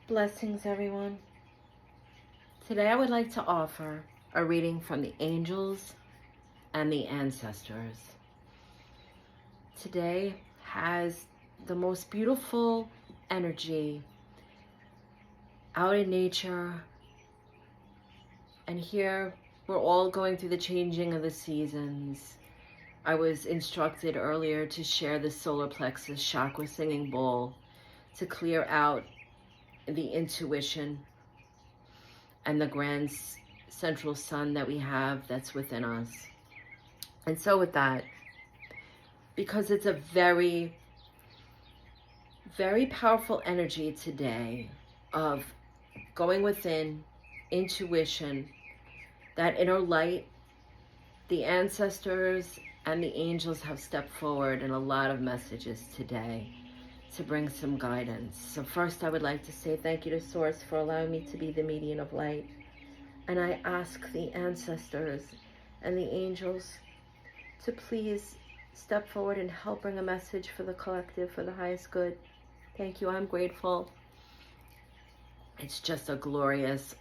Blessings, everyone. Today I would like to offer a reading from the angels and the ancestors. Today has the most beautiful energy out in nature, and here we're all going through the changing of the seasons. I was instructed earlier to share the solar plexus chakra singing bowl to clear out the intuition and the grand central sun that we have that's within us. And so with that, because it's a very, very powerful energy today of going within, intuition, that inner light, the ancestors and the angels have stepped forward in a lot of messages today to bring some guidance. So first I would like to say thank you to Source for allowing me to be the medium of light. And I ask the ancestors and the angels to please step forward and help bring a message for the collective, for the highest good. Thank you, I'm grateful. It's just a glorious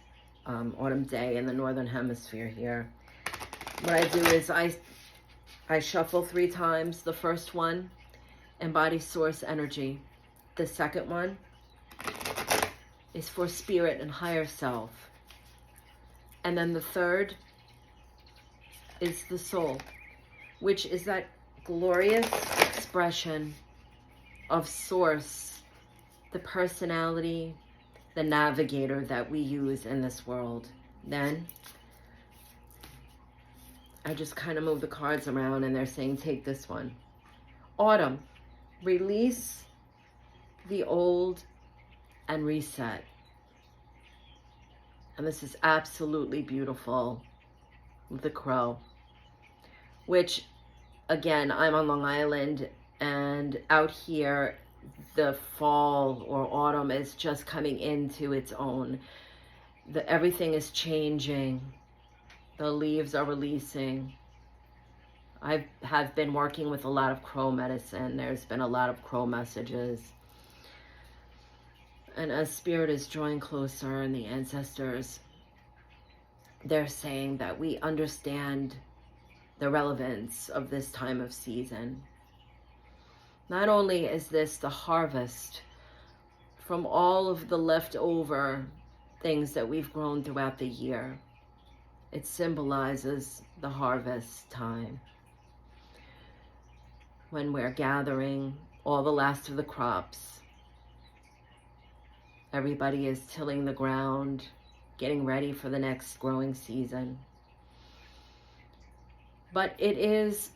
autumn day in the Northern Hemisphere here. What I do is I shuffle 3 times. The first one embodies source energy. The second one is for spirit and higher self. And then the third is the soul, which is that glorious expression of source, the personality, the navigator that we use in this world. Then I just kind of move the cards around and they're saying, take this one. Autumn, release the old and reset. And this is absolutely beautiful with the crow, which again, I'm on Long Island, and out here, the fall or autumn is just coming into its own. Everything is changing. The leaves are releasing. I have been working with a lot of crow medicine. There's been a lot of crow messages. And as spirit is drawing closer and the ancestors, they're saying that we understand the relevance of this time of season. Not only is this the harvest from all of the leftover things that we've grown throughout the year, it symbolizes the harvest time, when we're gathering all the last of the crops. Everybody is tilling the ground, getting ready for the next growing season. But it is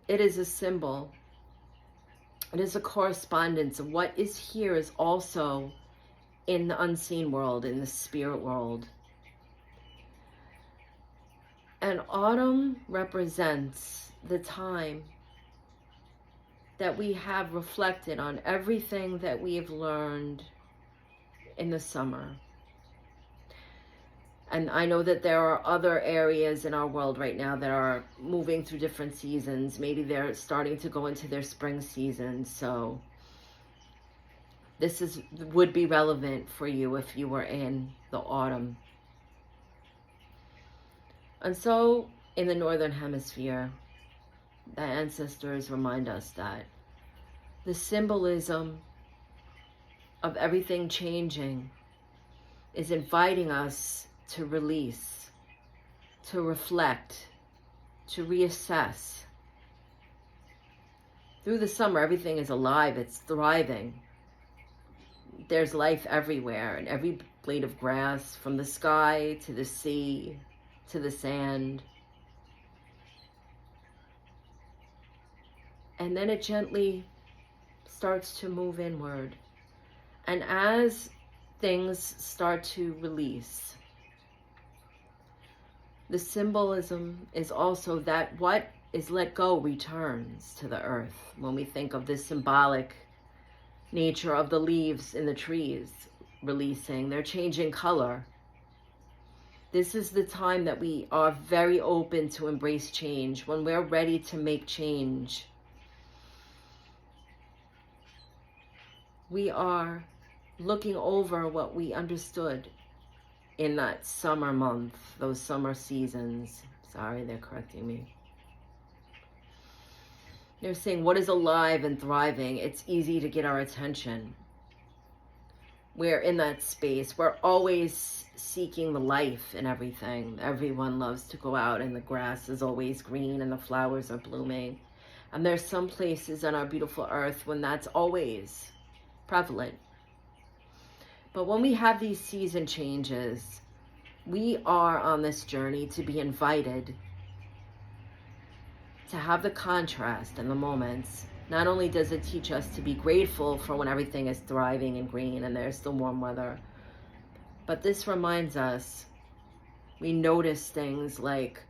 a symbol. It is a correspondence of what is here is also in the unseen world, in the spirit world. And autumn represents the time that we have reflected on everything that we have learned in the summer. And I know that there are other areas in our world right now that are moving through different seasons. Maybe they're starting to go into their spring season. So this would be relevant for you if you were in the autumn. And so in the Northern Hemisphere, the ancestors remind us that the symbolism of everything changing is inviting us to release, to reflect, to reassess. Through the summer, everything is alive, it's thriving. There's life everywhere, in every blade of grass, from the sky to the sea to the sand. And then it gently starts to move inward. And as things start to release, the symbolism is also that what is let go returns to the earth. When we think of the symbolic nature of the leaves in the trees releasing, they're changing color. This is the time that we are very open to embrace change, when we're ready to make change. We are looking over what we understood in that summer month, those summer seasons. Sorry, they're correcting me. They're saying, what is alive and thriving? It's easy to get our attention. We're in that space. We're always seeking the life in everything. Everyone loves to go out and the grass is always green and the flowers are blooming. And there's some places on our beautiful earth when that's always prevalent. But when we have these season changes, we are on this journey to be invited to have the contrast in the moments. Not only does it teach us to be grateful for when everything is thriving and green and there's the warm weather, but this reminds us, we notice things like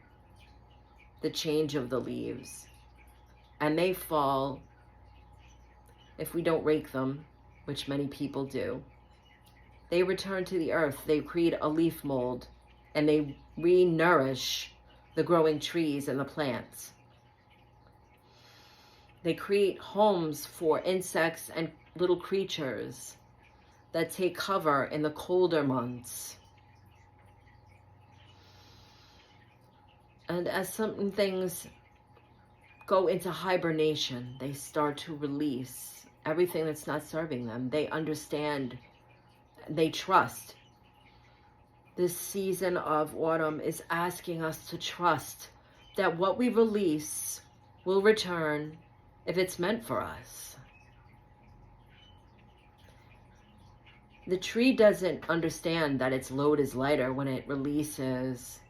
the change of the leaves, and they fall if we don't rake them, which many people do. They return to the earth, they create a leaf mold, and they re-nourish the growing trees and the plants. They create homes for insects and little creatures that take cover in the colder months. And as some things go into hibernation, they start to release everything that's not serving them. They understand, they trust. This season of autumn is asking us to trust that what we release will return if it's meant for us. The tree doesn't understand that its load is lighter when it releases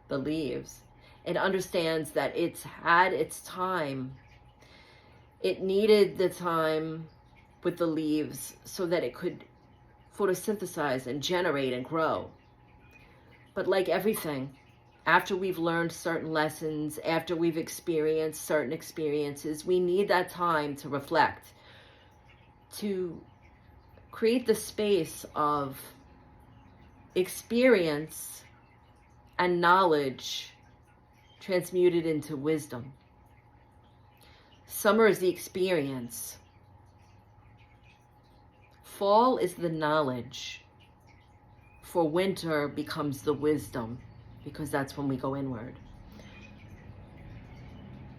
the leaves. It understands that it's had its time. It needed the time with the leaves so that it could photosynthesize and generate and grow. But like everything, after we've learned certain lessons, after we've experienced certain experiences, we need that time to reflect, to create the space of experience and knowledge transmuted into wisdom. Summer is the experience. Fall is the knowledge. For winter becomes the wisdom, because that's when we go inward.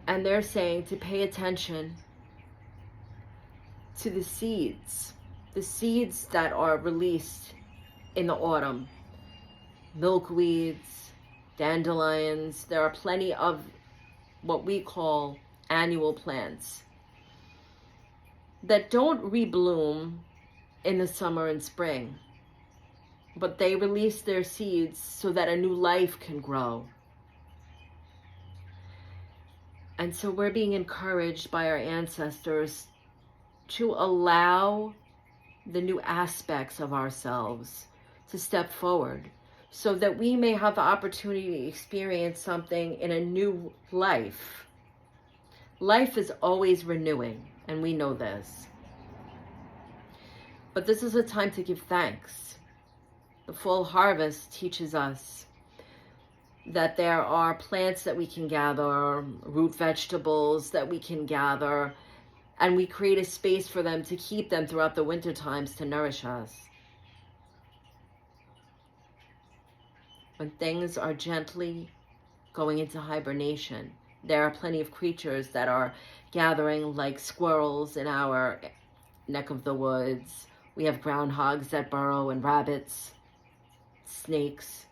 And they're saying to pay attention to the seeds that are released in the autumn. Milkweeds, dandelions, there are plenty of what we call annual plants that don't rebloom in the summer and spring, but they release their seeds so that a new life can grow. And so we're being encouraged by our ancestors to allow the new aspects of ourselves to step forward so that we may have the opportunity to experience something in a new life. Life is always renewing, and we know this. But this is a time to give thanks. The full harvest teaches us that there are plants that we can gather, root vegetables that we can gather, and we create a space for them to keep them throughout the winter times to nourish us. When things are gently going into hibernation, there are plenty of creatures that are gathering, like squirrels in our neck of the woods. We have groundhogs that burrow, and rabbits, snakes.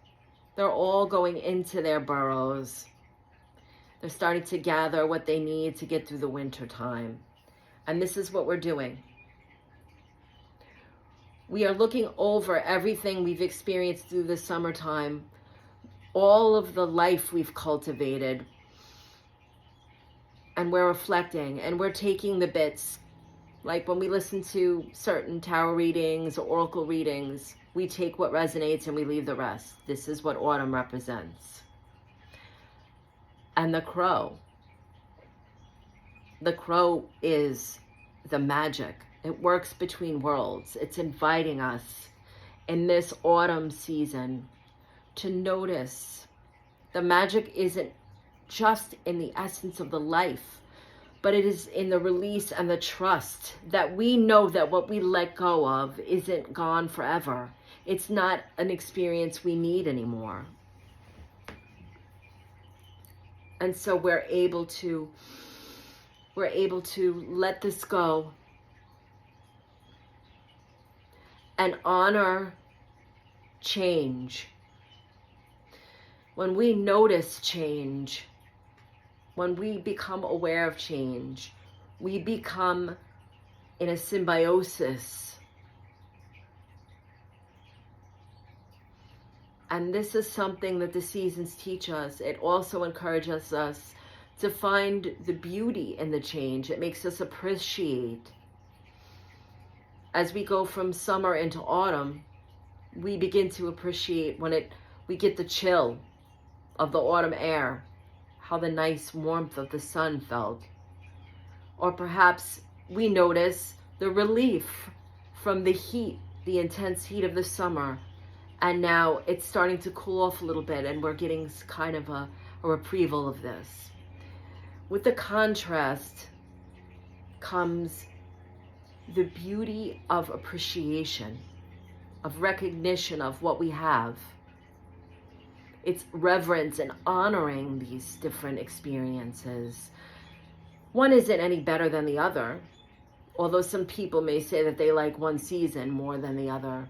They're all going into their burrows. They're starting to gather what they need to get through the winter time. And this is what we're doing. We are looking over everything we've experienced through the summertime, all of the life we've cultivated, and we're reflecting, and we're taking the bits. Like when we listen to certain tarot readings or oracle readings, we take what resonates and we leave the rest. This is what autumn represents. And the crow. The crow is the magic. It works between worlds. It's inviting us in this autumn season to notice the magic isn't just in the essence of the life, but it is in the release and the trust that we know that what we let go of isn't gone forever. It's not an experience we need anymore. And so we're able to let this go and honor change. When we notice change, when we become aware of change, we become in a symbiosis. And this is something that the seasons teach us. It also encourages us to find the beauty in the change. It makes us appreciate. As we go from summer into autumn, we begin to appreciate when we get the chill of the autumn air, how the nice warmth of the sun felt. Or perhaps we notice the relief from the heat, the intense heat of the summer, and now it's starting to cool off a little bit and we're getting kind of a reprieval of this. With the contrast comes the beauty of appreciation, of recognition of what we have. It's reverence and honoring these different experiences. One isn't any better than the other, although some people may say that they like one season more than the other.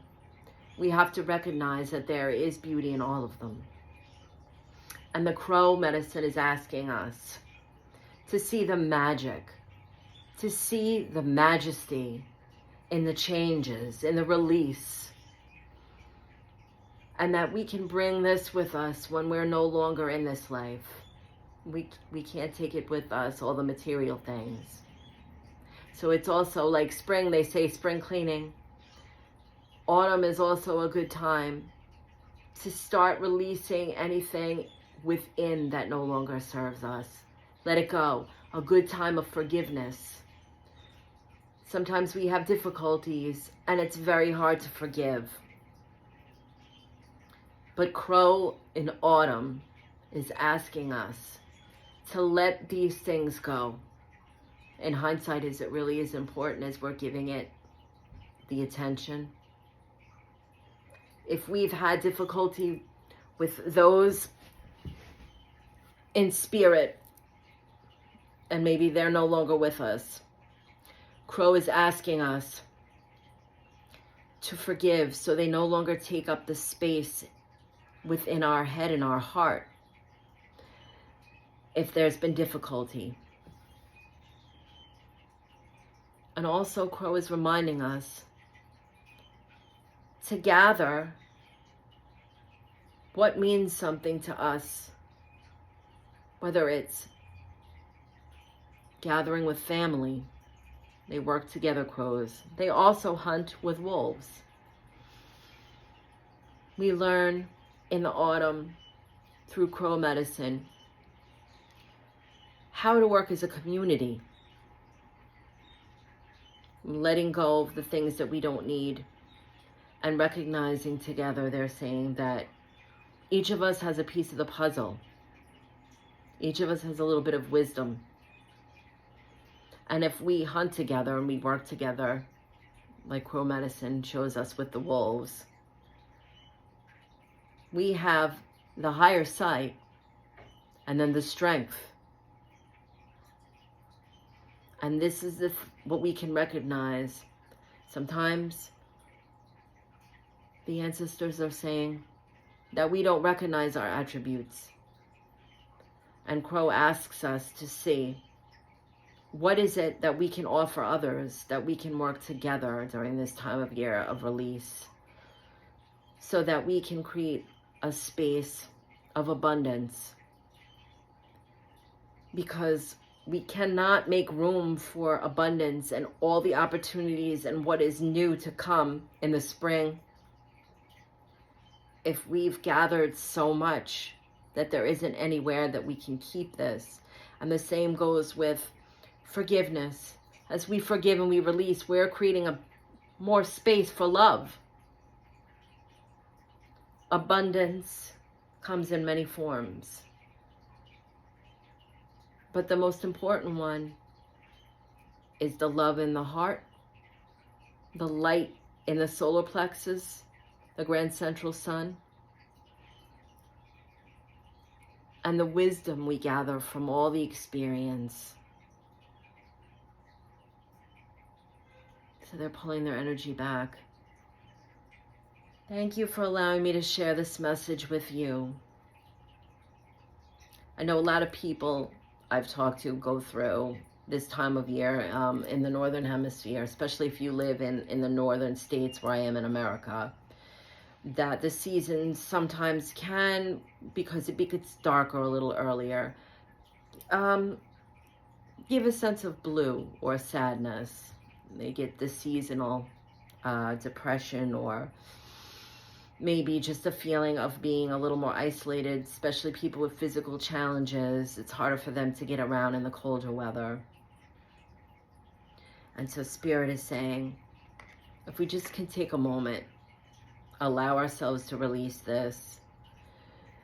We have to recognize that there is beauty in all of them. And the Crow medicine is asking us to see the magic, to see the majesty in the changes, in the release, and that we can bring this with us when we're no longer in this life. We can't take it with us, all the material things. So it's also like spring, they say spring cleaning. Autumn is also a good time to start releasing anything within that no longer serves us. Let it go. A good time of forgiveness. Sometimes we have difficulties and it's very hard to forgive. But Crow in autumn is asking us to let these things go. In hindsight, it really is important as we're giving it the attention. If we've had difficulty with those in spirit, and maybe they're no longer with us, Crow is asking us to forgive so they no longer take up the space within our head and our heart if there's been difficulty. And also Crow is reminding us to gather what means something to us, whether it's gathering with family. They work together, crows. They also hunt with wolves. We learn in the autumn through Crow medicine how to work as a community, letting go of the things that we don't need and recognizing together. They're saying that each of us has a piece of the puzzle. Each of us has a little bit of wisdom. And if we hunt together and we work together, like Crow medicine shows us with the wolves, we have the higher sight and then the strength. And this is what we can recognize. Sometimes the ancestors are saying that we don't recognize our attributes. And Crow asks us to see, what is it that we can offer others, that we can work together during this time of year of release, so that we can create a space of abundance? Because we cannot make room for abundance and all the opportunities and what is new to come in the spring if we've gathered so much that there isn't anywhere that we can keep this. And the same goes with forgiveness. As we forgive and we release, we're creating a more space for love. Abundance comes in many forms. But the most important one is the love in the heart, the light in the solar plexus, the grand central sun, and the wisdom we gather from all the experience. So they're pulling their energy back. Thank you for allowing me to share this message with you. I know a lot of people I've talked to go through this time of year in the Northern Hemisphere, especially if you live in the northern states where I am in America, that the seasons sometimes can, because it gets darker a little earlier, give a sense of blue or sadness. They get the seasonal depression, or maybe just a feeling of being a little more isolated, especially people with physical challenges. It's harder for them to get around in the colder weather. And so Spirit is saying, if we just can take a moment, allow ourselves to release this,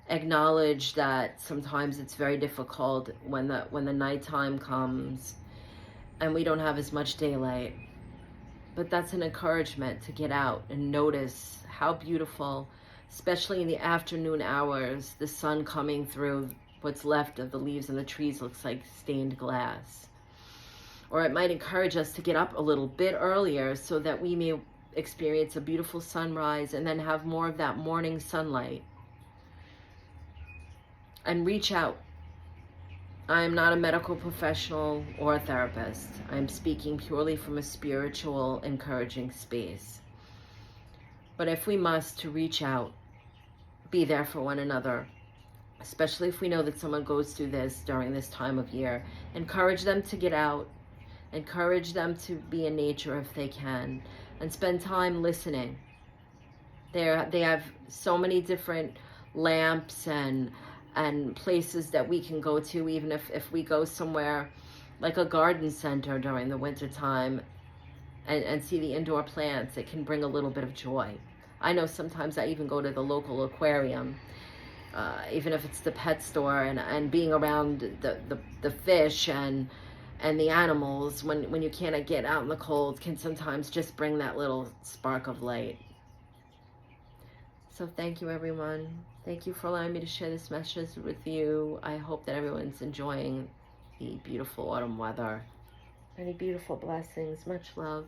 acknowledge that sometimes it's very difficult when the nighttime comes and we don't have as much daylight. But that's an encouragement to get out and notice how beautiful, especially in the afternoon hours, the sun coming through what's left of the leaves and the trees looks like stained glass. Or it might encourage us to get up a little bit earlier so that we may experience a beautiful sunrise and then have more of that morning sunlight. And reach out. I am not a medical professional or a therapist. I am speaking purely from a spiritual, encouraging space. But if we must, to reach out, be there for one another, especially if we know that someone goes through this during this time of year. Encourage them to get out. Encourage them to be in nature if they can, and spend time listening. They have so many different lamps and places that we can go to, even if we go somewhere like a garden center during the winter time and see the indoor plants. It can bring a little bit of joy. I know sometimes I even go to the local aquarium, even if it's the pet store, and being around the fish and the animals when you can't get out in the cold can sometimes just bring that little spark of light. So thank you, everyone. Thank you for allowing me to share this message with you. I hope that everyone's enjoying the beautiful autumn weather. Many beautiful blessings. Much love.